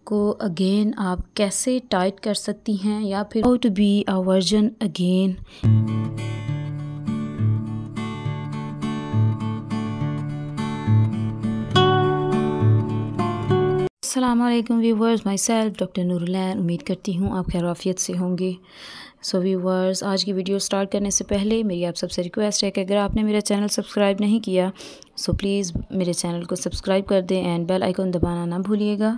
को अगेन आप कैसे टाइट कर सकती हैं या फिर how to be a version again. अस्सलाम वालेकुम viewers, my self doctor Noorulain. उम्मीद करती हूँ आप खैरियत से होंगे। सो व्यूवर्स, आज की वीडियो स्टार्ट करने से पहले मेरी आप सबसे रिक्वेस्ट है कि अगर आपने मेरा चैनल सब्सक्राइब नहीं किया सो प्लीज़ मेरे चैनल को सब्सक्राइब कर दें एंड बेल आइकन दबाना ना भूलिएगा।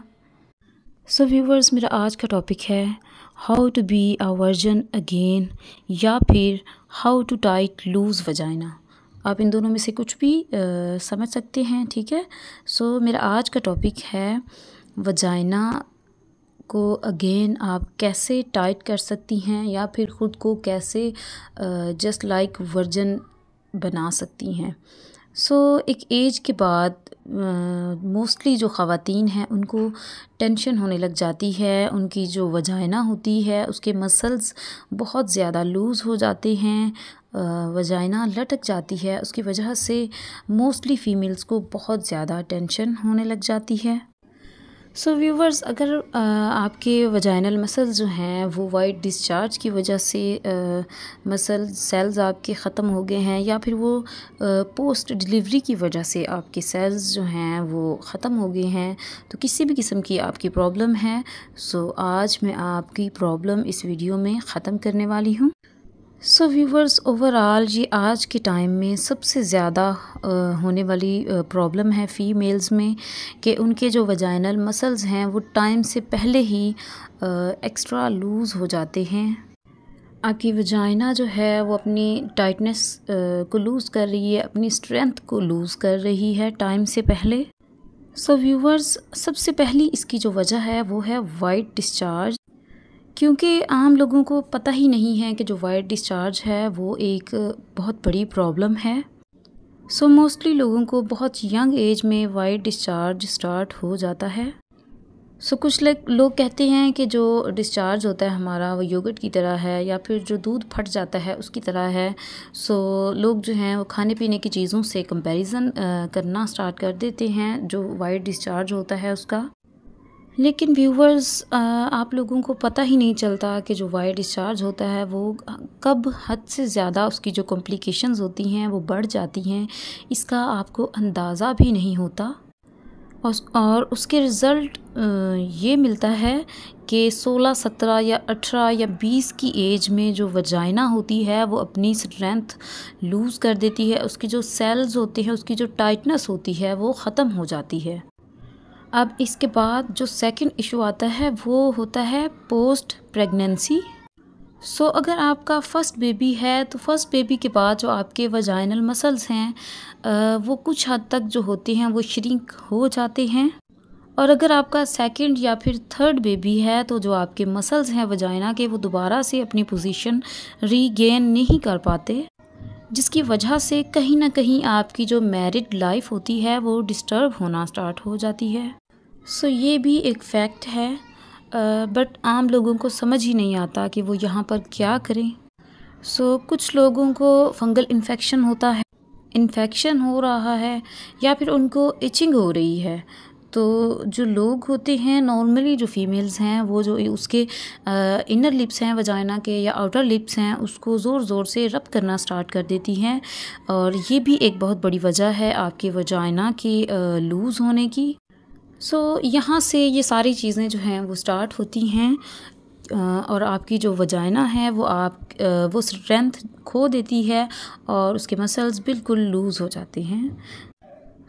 सो व्यूवर्स, मेरा आज का टॉपिक है how to be a version again या फिर हाउ टू टाइट लूज़ वजाइना। आप इन दोनों में से कुछ भी समझ सकते हैं, ठीक है। सो मेरा आज का टॉपिक है वजाइना को अगेन आप कैसे टाइट कर सकती हैं या फिर ख़ुद को कैसे जस्ट लाइक वर्जन बना सकती हैं। सो एक एज के बाद मोस्टली जो ख़वातीन हैं उनको टेंशन होने लग जाती है। उनकी जो वजाइना होती है उसके मसल्स बहुत ज़्यादा लूज़ हो जाते हैं, वजाइना लटक जाती है। उसकी वजह से मोस्टली फ़ीमेल्स को बहुत ज़्यादा टेंशन होने लग जाती है। सो व्यूवर्स, अगर आपके वजाइनल मसल्स जो हैं वो वाइट डिस्चार्ज की वजह से मसल सेल्स आपके ख़त्म हो गए हैं या फिर वो पोस्ट डिलीवरी की वजह से आपके सेल्स जो हैं वो ख़त्म हो गए हैं, तो किसी भी किस्म की आपकी प्रॉब्लम है, सो आज मैं आपकी प्रॉब्लम इस वीडियो में ख़त्म करने वाली हूँ। सो व्यूवर्स, ओवरऑल ये आज के टाइम में सबसे ज़्यादा होने वाली प्रॉब्लम है फ़ीमेल्स में कि उनके जो वजाइनल मसल्स हैं वो टाइम से पहले ही एक्स्ट्रा लूज़ हो जाते हैं। आपकी वजाइना जो है वो अपनी टाइटनेस को लूज़ कर रही है, अपनी स्ट्रेंथ को लूज़ कर रही है टाइम से पहले। सो व्यूवर्स, सबसे पहली इसकी जो वजह है वो है वाइट डिस्चार्ज, क्योंकि आम लोगों को पता ही नहीं है कि जो वाइट डिस्चार्ज है वो एक बहुत बड़ी प्रॉब्लम है। सो मोस्टली लोगों को बहुत यंग एज में वाइट डिस्चार्ज स्टार्ट हो जाता है। सो कुछ लोग कहते हैं कि जो डिस्चार्ज होता है हमारा वो योगर्ट की तरह है या फिर जो दूध फट जाता है उसकी तरह है। सो लोग जो हैं वो खाने पीने की चीज़ों से कंपैरिजन करना स्टार्ट कर देते हैं जो वाइट डिस्चार्ज होता है उसका। लेकिन व्यूवर्स, आप लोगों को पता ही नहीं चलता कि जो वाइट डिस्चार्ज होता है वो कब हद से ज़्यादा उसकी जो कॉम्प्लिकेशंस होती हैं वो बढ़ जाती हैं, इसका आपको अंदाज़ा भी नहीं होता। और उसके रिज़ल्ट ये मिलता है कि 16, 17 या 18 या 20 की एज में जो वजाइना होती है वो अपनी स्ट्रेंथ लूज़ कर देती है। उसके जो सेल्स होते हैं, उसकी जो टाइटनेस होती है वो ख़त्म हो जाती है। अब इसके बाद जो सेकंड इशू आता है वो होता है पोस्ट प्रेगनेंसी। सो अगर आपका फ़र्स्ट बेबी है तो फ़र्स्ट बेबी के बाद जो आपके वजाइनल मसल्स हैं वो कुछ हद तक जो होते हैं वो श्रिंक हो जाते हैं। और अगर आपका सेकंड या फिर थर्ड बेबी है तो जो आपके मसल्स हैं वजाइना के वो दोबारा से अपनी पोजीशन रीगेन नहीं कर पाते, जिसकी वजह से कहीं ना कहीं आपकी जो मैरिड लाइफ होती है वो डिस्टर्ब होना स्टार्ट हो जाती है। सो ये भी एक फैक्ट है, बट आम लोगों को समझ ही नहीं आता कि वो यहाँ पर क्या करें। सो कुछ लोगों को फंगल इन्फेक्शन होता है, इन्फेक्शन हो रहा है या फिर उनको इचिंग हो रही है। तो जो लोग होते हैं नॉर्मली जो फीमेल्स हैं वो जो उसके इनर लिप्स हैं वजाइना के या आउटर लिप्स हैं उसको ज़ोर ज़ोर से रब करना स्टार्ट कर देती हैं, और ये भी एक बहुत बड़ी वजह है आपके वजाइना की लूज़ होने की। सो यहाँ से ये सारी चीज़ें जो हैं वो स्टार्ट होती हैं और आपकी जो वजाइना है वो स्ट्रेंथ खो देती है और उसके मसल्स बिल्कुल लूज़ हो जाते हैं।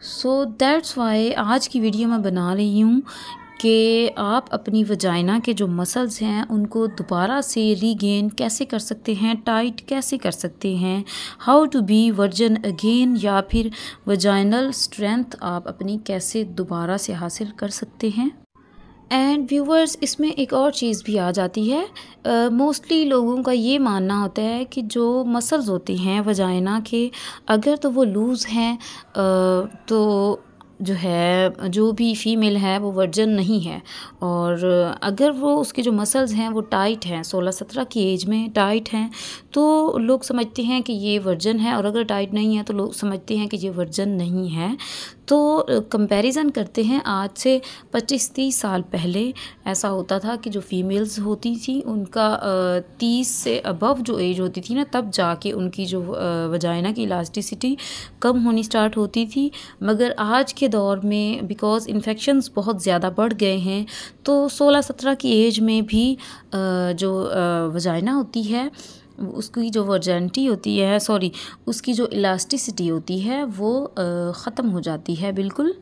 सो दैट्स वाई आज की वीडियो मैं बना रही हूँ कि आप अपनी वजाइना के जो मसल्स हैं उनको दोबारा से रीगेन कैसे कर सकते हैं, टाइट कैसे कर सकते हैं, how to be virgin again या फिर वजाइनल स्ट्रेंथ आप अपनी कैसे दोबारा से हासिल कर सकते हैं। एंड व्यूवर्स, इसमें एक और चीज़ भी आ जाती है। मोस्टली लोगों का ये मानना होता है कि जो मसल्स होते हैं वजाइना के अगर तो वो लूज़ हैं तो जो है जो भी फ़ीमेल है वो वर्जन नहीं है, और अगर वो उसके जो मसल्स हैं वो टाइट हैं, 16-17 की एज में टाइट हैं, तो लोग समझते हैं कि ये वर्जन है, और अगर टाइट नहीं है तो लोग समझते हैं कि ये वर्जन नहीं है। तो कंपैरिज़न करते हैं आज से 25-30 साल पहले ऐसा होता था कि जो फीमेल्स होती थी उनका 30 से अबव जो एज होती थी ना, तब जाके उनकी जो वजाइना की इलास्टिसिटी कम होनी स्टार्ट होती थी। मगर आज के दौर में बिकॉज़ इन्फेक्शंस बहुत ज़्यादा बढ़ गए हैं, तो 16-17 की एज में भी जो वजाइना होती है उसकी जो वर्जेनिटी होती है, उसकी जो इलास्टिसिटी होती है वो ख़त्म हो जाती है बिल्कुल।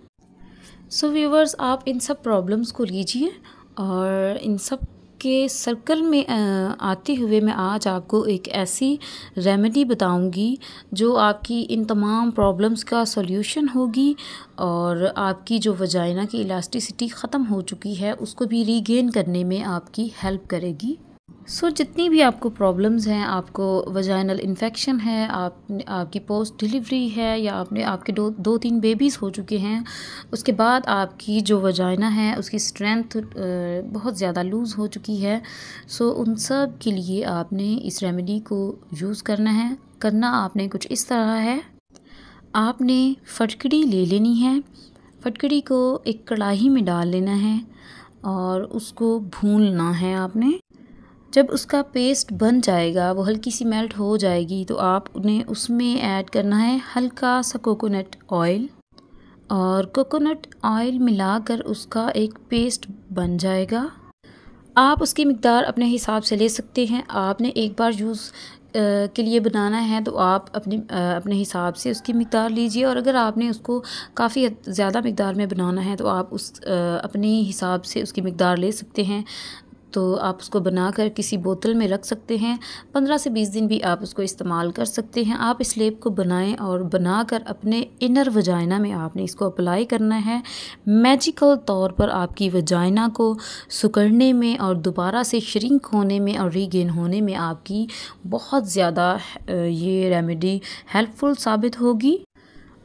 सो व्यूअर्स, आप इन सब प्रॉब्लम्स को लीजिए और इन सब के सर्कल में आते हुए मैं आज आपको एक ऐसी रेमेडी बताऊंगी जो आपकी इन तमाम प्रॉब्लम्स का सॉल्यूशन होगी और आपकी जो वजाइना की इलास्टिसिटी ख़त्म हो चुकी है उसको भी रीगेन करने में आपकी हेल्प करेगी। सो जितनी भी आपको प्रॉब्लम्स हैं, आपको वजाइनल इन्फेक्शन है, आपकी पोस्ट डिलीवरी है, या आपके दो तीन बेबीज़ हो चुके हैं, उसके बाद आपकी जो वजाइना है उसकी स्ट्रेंथ बहुत ज़्यादा लूज़ हो चुकी है, सो उन सब के लिए आपने इस रेमेडी को यूज़ करना है। करना आपने कुछ इस तरह है, आपने फटकड़ी ले लेनी है। फटकड़ी को एक कढ़ाई में डाल लेना है और उसको भूनना है आपने। जब उसका पेस्ट बन जाएगा, वो हल्की सी मेल्ट हो जाएगी, तो आपने उसमें ऐड करना है हल्का सा कोकोनट ऑयल, और कोकोनट ऑयल मिलाकर उसका एक पेस्ट बन जाएगा। आप उसकी मिक़दार अपने हिसाब से ले सकते हैं। आपने एक बार यूज़ के लिए बनाना है तो आप अपने हिसाब से उसकी मिक़दार लीजिए, और अगर आपने उसको काफ़ी ज़्यादा मिक़दार में बनाना है तो आप अपने हिसाब से उसकी मिक़दार ले सकते हैं। तो आप उसको बनाकर किसी बोतल में रख सकते हैं। 15 से 20 दिन भी आप उसको इस्तेमाल कर सकते हैं। आप इस लेप को बनाएं और बनाकर अपने इनर वजाइना में आपने इसको अप्लाई करना है। मैजिकल तौर पर आपकी वजाइना को सिकुड़ने में और दोबारा से श्रिंक होने में और रीगेन होने में आपकी बहुत ज़्यादा ये रेमेडी हेल्पफुल साबित होगी।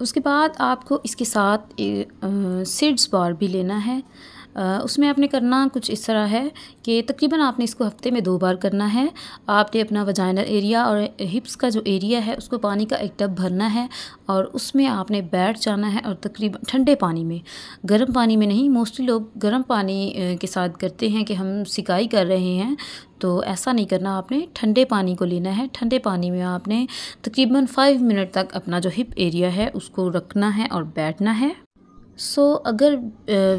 उसके बाद आपको इसके साथ सीड्स बार भी लेना है। उसमें आपने करना कुछ इस तरह है कि तकरीबन आपने इसको हफ्ते में 2 बार करना है। आपने अपना वजाइनल एरिया और हिप्स का जो एरिया है उसको पानी का एक टब भरना है और उसमें आपने बैठ जाना है, और तकरीबन ठंडे पानी में, गर्म पानी में नहीं। मोस्टली लोग गर्म पानी के साथ करते हैं कि हम सिकाई कर रहे हैं, तो ऐसा नहीं करना। आपने ठंडे पानी को लेना है। ठंडे पानी में आपने तकरीबन 5 मिनट तक अपना जो हिप एरिया है उसको रखना है और बैठना है। अगर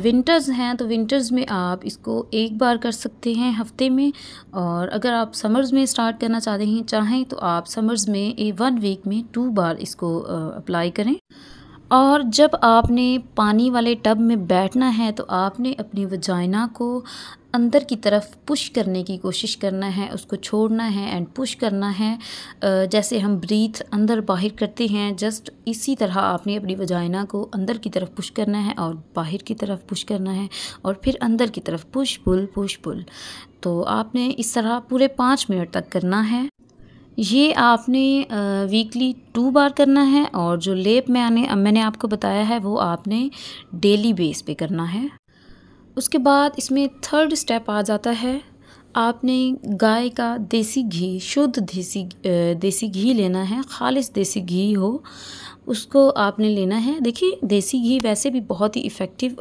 विंटर्स हैं तो विंटर्स में आप इसको एक बार कर सकते हैं हफ्ते में, और अगर आप समर्स में स्टार्ट करना चाहें तो आप समर्स में 1 वीक में 2 बार इसको अप्लाई करें। और जब आपने पानी वाले टब में बैठना है तो आपने अपनी वजाइना को अंदर की तरफ पुश करने की कोशिश करना है, उसको छोड़ना है एंड पुश करना है। जैसे हम ब्रीथ अंदर बाहर करते हैं, जस्ट इसी तरह आपने अपनी वजाइना को अंदर की तरफ पुश करना है और बाहर की तरफ पुश करना है, और फिर अंदर की तरफ पुश पुल। तो आपने इस तरह पूरे 5 मिनट तक करना है। ये आपने वीकली 2 बार करना है, और जो लेप मैंने आपको बताया है वो आपने डेली बेस पे करना है। उसके बाद इसमें 3rd स्टेप आ जाता है। आपने गाय का देसी घी, शुद्ध देसी घी लेना है, खालिस देसी घी हो, उसको आपने लेना है। देखिए, देसी घी वैसे भी बहुत ही इफ़ेक्टिव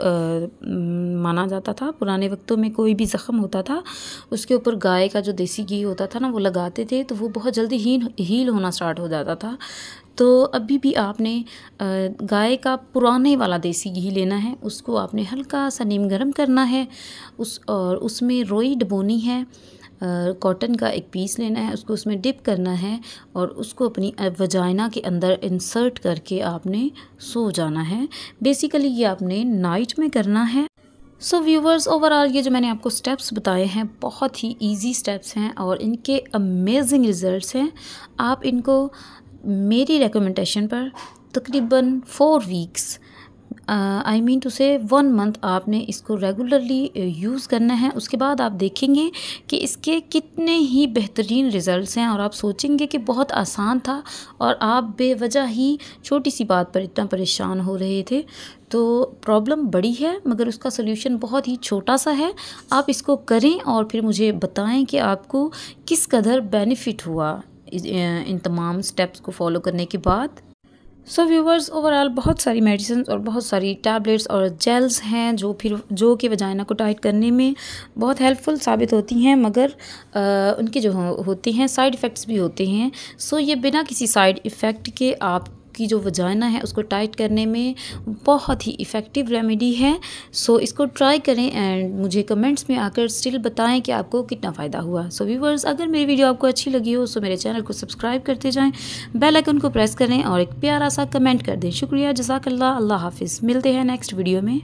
माना जाता था। पुराने वक्तों में कोई भी ज़ख़म होता था उसके ऊपर गाय का जो देसी घी होता था ना, वो लगाते थे तो वो बहुत जल्दी हील होना स्टार्ट हो जाता था। तो अभी भी आपने गाय का पुराने वाला देसी घी लेना है, उसको आपने हल्का सा नीम गर्म करना है, और उसमें रोई डबोनी है, कॉटन का एक पीस लेना है, उसको उसमें डिप करना है और उसको अपनी वजाइना के अंदर इंसर्ट करके आपने सो जाना है। बेसिकली ये आपने नाइट में करना है। सो व्यूवर्स, ओवरऑल ये जो मैंने आपको स्टेप्स बताए हैं बहुत ही इजी स्टेप्स हैं और इनके अमेजिंग रिज़ल्ट्स हैं। आप इनको मेरी रिकमेंडेशन पर तकरीबन 4 वीक्स, आई मीन टू से 1 मंथ आपने इसको रेगुलरली यूज़ करना है। उसके बाद आप देखेंगे कि इसके कितने ही बेहतरीन रिज़ल्ट्स हैं, और आप सोचेंगे कि बहुत आसान था और आप बेवजह ही छोटी सी बात पर इतना परेशान हो रहे थे। तो प्रॉब्लम बड़ी है मगर उसका सल्यूशन बहुत ही छोटा सा है। आप इसको करें और फिर मुझे बताएं कि आपको किस कदर बेनिफिट हुआ इन तमाम स्टेप्स को फॉलो करने के बाद। सो व्यूवर्स, ओवरऑल बहुत सारी मेडिसिन और बहुत सारी टैबलेट्स और जेल्स हैं जो कि वजाइना को टाइट करने में बहुत हेल्पफुल साबित होती हैं, मगर उनके जो होती हैं साइड इफ़ेक्ट्स भी होते हैं। सो ये बिना किसी साइड इफ़ेक्ट के आपकी जो वजाइना है उसको टाइट करने में बहुत ही इफ़ेक्टिव रेमेडी है। सो इसको ट्राई करें एंड मुझे कमेंट्स में आकर स्टिल बताएं कि आपको कितना फ़ायदा हुआ। सो व्यूवर्स, अगर मेरी वीडियो आपको अच्छी लगी हो तो मेरे चैनल को सब्सक्राइब करते जाएं, बेल आइकन को प्रेस करें और एक प्यारा सा कमेंट कर दें। शुक्रिया, जज़ाकल्लाह, अल्लाह हाफ़िज़। मिलते हैं नेक्स्ट वीडियो में।